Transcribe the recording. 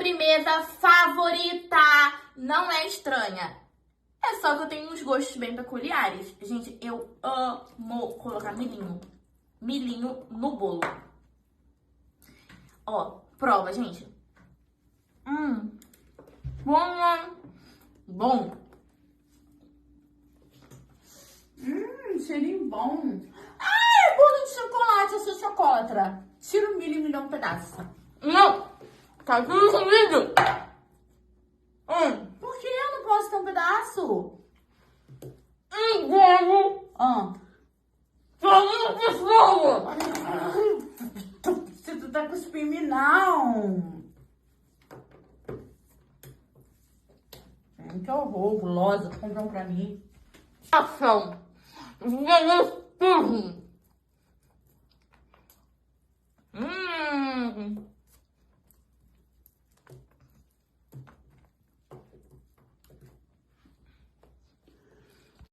sobremesa favorita. Não é estranha. É só que eu tenho uns gostos bem peculiares. Gente, eu amo colocar milhinho. Milhinho no bolo. Ó, prova, gente. Bom. Bom. Cheirinho bom. Ai, bolo de chocolate, eu sou chocolatra. Tira o milho e me dá um pedaço. Não! Tá tudo comigo! Por que eu não posso ter um pedaço? Como? Ah. De fogo! Você tá cuspindo em mim, não. Que horror, gulosa. Comprou um pra mim. Ação! Delicioso!